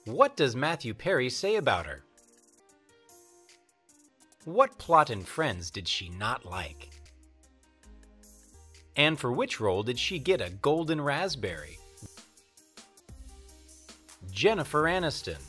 What does Matthew Perry say about her? What plot in Friends did she not like? And for which role did she get a golden raspberry? Jennifer Aniston.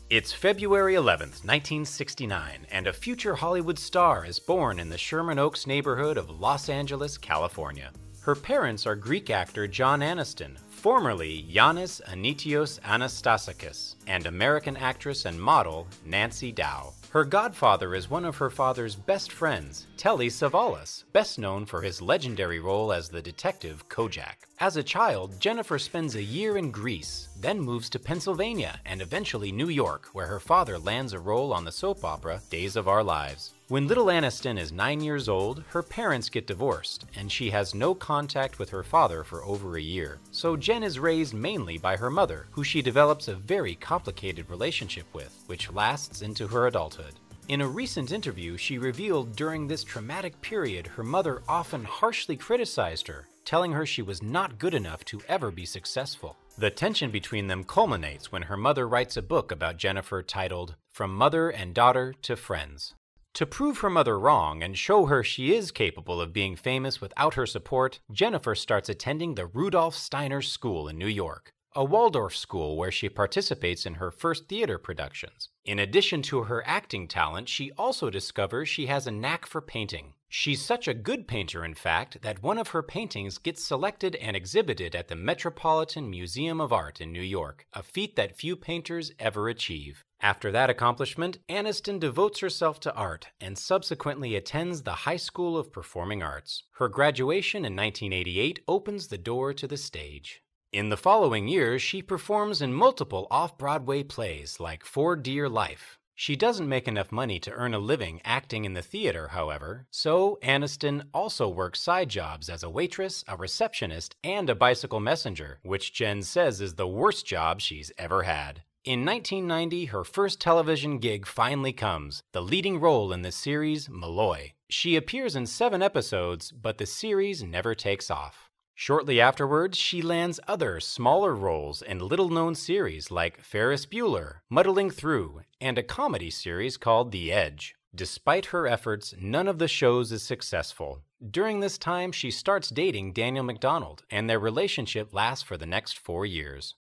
It's February 11th, 1969, and a future Hollywood star is born in the Sherman Oaks neighborhood of Los Angeles, California. Her parents are Greek actor John Aniston, formerly Yannis Anitios Anastasakis, and American actress and model Nancy Dow. Her godfather is one of her father's best friends, Telly Savalas, best known for his legendary role as the detective Kojak. As a child, Jennifer spends a year in Greece, then moves to Pennsylvania and eventually New York, where her father lands a role on the soap opera Days of Our Lives. When little Aniston is 9 years old, her parents get divorced, and she has no contact with her father for over a year. So Jen is raised mainly by her mother, who she develops a very complicated relationship with, which lasts into her adulthood. In a recent interview, she revealed during this traumatic period her mother often harshly criticized her, telling her she was not good enough to ever be successful. The tension between them culminates when her mother writes a book about Jennifer titled From Mother and Daughter to Friends. To prove her mother wrong and show her she is capable of being famous without her support, Jennifer starts attending the Rudolf Steiner School in New York, a Waldorf school where she participates in her first theater productions. In addition to her acting talent, she also discovers she has a knack for painting. She's such a good painter, in fact, that one of her paintings gets selected and exhibited at the Metropolitan Museum of Art in New York, a feat that few painters ever achieve. After that accomplishment, Aniston devotes herself to art and subsequently attends the High School of Performing Arts. Her graduation in 1988 opens the door to the stage. In the following years, she performs in multiple off-Broadway plays like For Dear Life. She doesn't make enough money to earn a living acting in the theater, however, so Aniston also works side jobs as a waitress, a receptionist, and a bicycle messenger, which Jen says is the worst job she's ever had. In 1990, her first television gig finally comes, the leading role in the series Malloy. She appears in 7 episodes, but the series never takes off. Shortly afterwards, she lands other, smaller roles in little-known series like Ferris Bueller, Muddling Through, and a comedy series called The Edge. Despite her efforts, none of the shows is successful. During this time, she starts dating Daniel McDonald, and their relationship lasts for the next 4 years.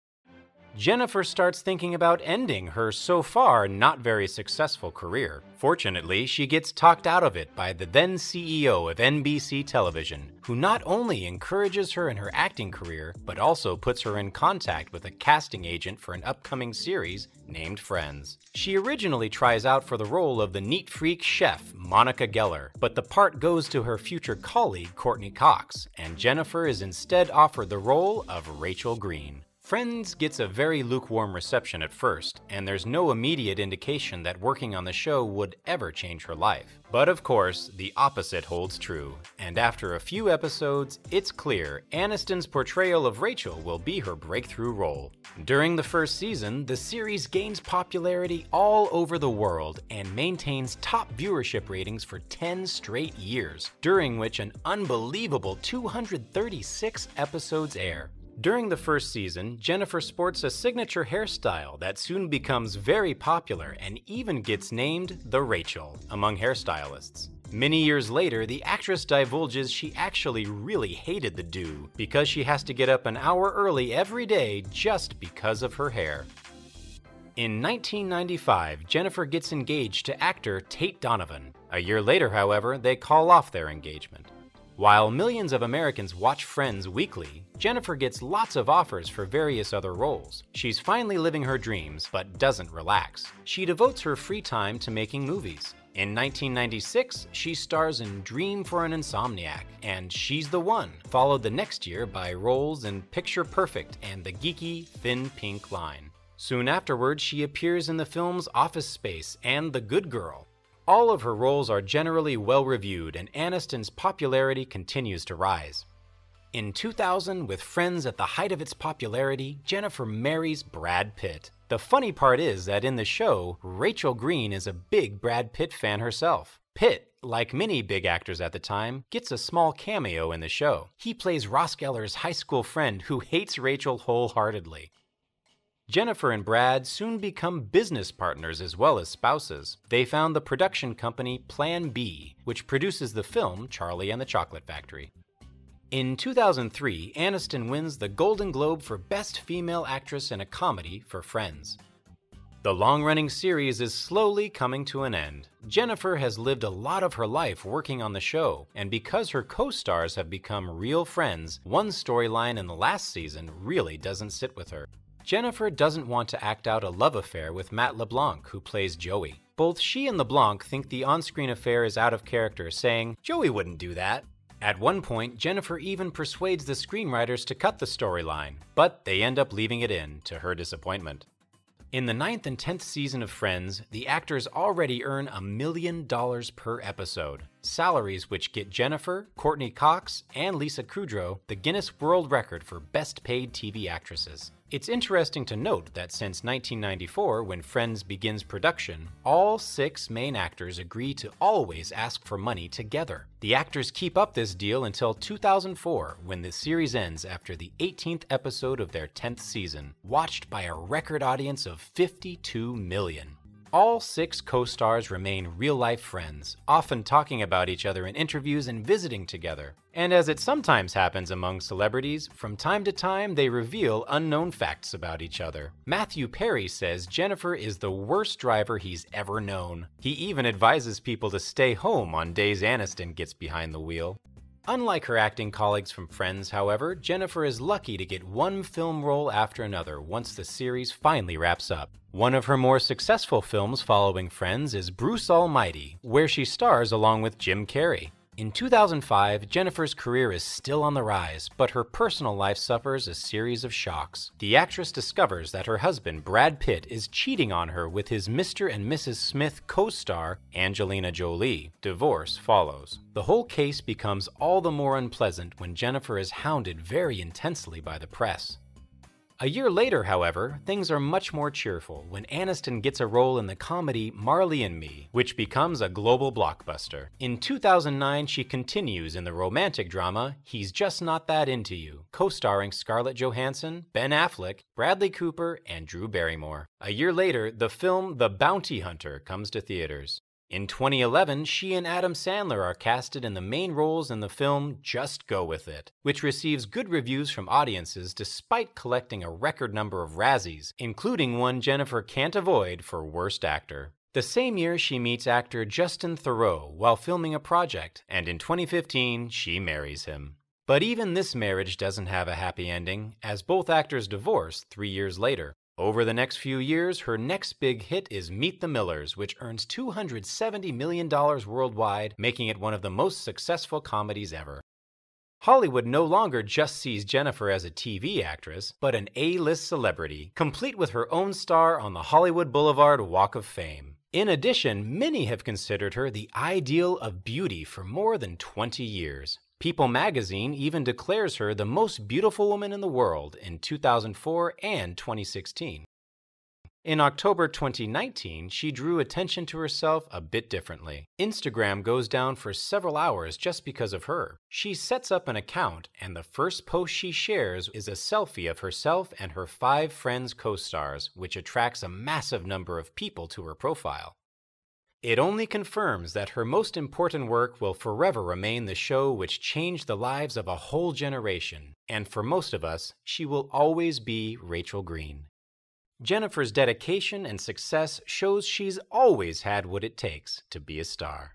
Jennifer starts thinking about ending her so far not very successful career. Fortunately, she gets talked out of it by the then CEO of NBC Television, who not only encourages her in her acting career, but also puts her in contact with a casting agent for an upcoming series named Friends. She originally tries out for the role of the neat freak chef Monica Geller, but the part goes to her future colleague Courtney Cox, and Jennifer is instead offered the role of Rachel Green. Friends gets a very lukewarm reception at first, and there's no immediate indication that working on the show would ever change her life. But of course, the opposite holds true, and after a few episodes, it's clear Aniston's portrayal of Rachel will be her breakthrough role. During the first season, the series gains popularity all over the world and maintains top viewership ratings for 10 straight years, during which an unbelievable 236 episodes air. During the first season, Jennifer sports a signature hairstyle that soon becomes very popular and even gets named the Rachel among hairstylists. Many years later, the actress divulges she actually really hated the do because she has to get up an hour early every day just because of her hair. In 1995, Jennifer gets engaged to actor Tate Donovan. A year later, however, they call off their engagement. While millions of Americans watch Friends weekly, Jennifer gets lots of offers for various other roles. She's finally living her dreams, but doesn't relax. She devotes her free time to making movies. In 1996, she stars in Dream for an Insomniac and She's the One, followed the next year by roles in Picture Perfect and the geeky Thin Pink Line. Soon afterwards, she appears in the films Office Space and The Good Girl. All of her roles are generally well-reviewed, and Aniston's popularity continues to rise. In 2000, with Friends at the height of its popularity, Jennifer marries Brad Pitt. The funny part is that in the show, Rachel Green is a big Brad Pitt fan herself. Pitt, like many big actors at the time, gets a small cameo in the show. He plays Ross Geller's high school friend who hates Rachel wholeheartedly. Jennifer and Brad soon become business partners as well as spouses. They found the production company Plan B, which produces the film Charlie and the Chocolate Factory. In 2003, Aniston wins the Golden Globe for Best Female Actress in a Comedy for Friends. The long-running series is slowly coming to an end. Jennifer has lived a lot of her life working on the show, and because her co-stars have become real friends, one storyline in the last season really doesn't sit with her. Jennifer doesn't want to act out a love affair with Matt LeBlanc, who plays Joey. Both she and LeBlanc think the on-screen affair is out of character, saying, "Joey wouldn't do that." At one point, Jennifer even persuades the screenwriters to cut the storyline, but they end up leaving it in, to her disappointment. In the 9th and 10th season of Friends, the actors already earn $1 million per episode, salaries which get Jennifer, Courtney Cox, and Lisa Kudrow the Guinness World Record for Best Paid TV Actresses. It's interesting to note that since 1994, when Friends begins production, all 6 main actors agree to always ask for money together. The actors keep up this deal until 2004, when the series ends after the 18th episode of their 10th season, watched by a record audience of 52 million. All 6 co-stars remain real-life friends, often talking about each other in interviews and visiting together. And as it sometimes happens among celebrities, from time to time they reveal unknown facts about each other. Matthew Perry says Jennifer is the worst driver he's ever known. He even advises people to stay home on days Aniston gets behind the wheel. Unlike her acting colleagues from Friends, however, Jennifer is lucky to get one film role after another once the series finally wraps up. One of her more successful films following Friends is Bruce Almighty, where she stars along with Jim Carrey. In 2005, Jennifer's career is still on the rise, but her personal life suffers a series of shocks. The actress discovers that her husband, Brad Pitt, is cheating on her with his Mr. and Mrs. Smith co-star, Angelina Jolie. Divorce follows. The whole case becomes all the more unpleasant when Jennifer is hounded very intensely by the press. A year later, however, things are much more cheerful when Aniston gets a role in the comedy Marley and Me, which becomes a global blockbuster. In 2009, she continues in the romantic drama He's Just Not That Into You, co-starring Scarlett Johansson, Ben Affleck, Bradley Cooper, and Drew Barrymore. A year later, the film The Bounty Hunter comes to theaters. In 2011, she and Adam Sandler are casted in the main roles in the film Just Go With It, which receives good reviews from audiences despite collecting a record number of Razzies, including one Jennifer can't avoid for Worst Actor. The same year, she meets actor Justin Theroux while filming a project, and in 2015, she marries him. But even this marriage doesn't have a happy ending, as both actors divorce 3 years later. Over the next few years, her next big hit is Meet the Millers, which earns $270 million worldwide, making it one of the most successful comedies ever. Hollywood no longer just sees Jennifer as a TV actress, but an A-list celebrity, complete with her own star on the Hollywood Boulevard Walk of Fame. In addition, many have considered her the ideal of beauty for more than 20 years. People magazine even declares her the most beautiful woman in the world in 2004 and 2016. In October 2019, she drew attention to herself a bit differently. Instagram goes down for several hours just because of her. She sets up an account, and the first post she shares is a selfie of herself and her 5 Friends co-stars, which attracts a massive number of people to her profile. It only confirms that her most important work will forever remain the show which changed the lives of a whole generation, and for most of us, she will always be Rachel Green. Jennifer's dedication and success shows she's always had what it takes to be a star.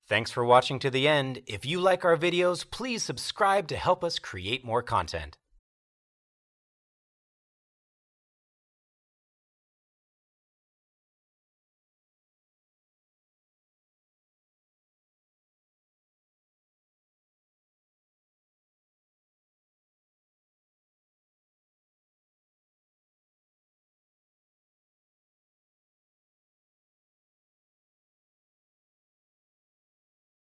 Thanks for watching to the end. If you like our videos, please subscribe to help us create more content.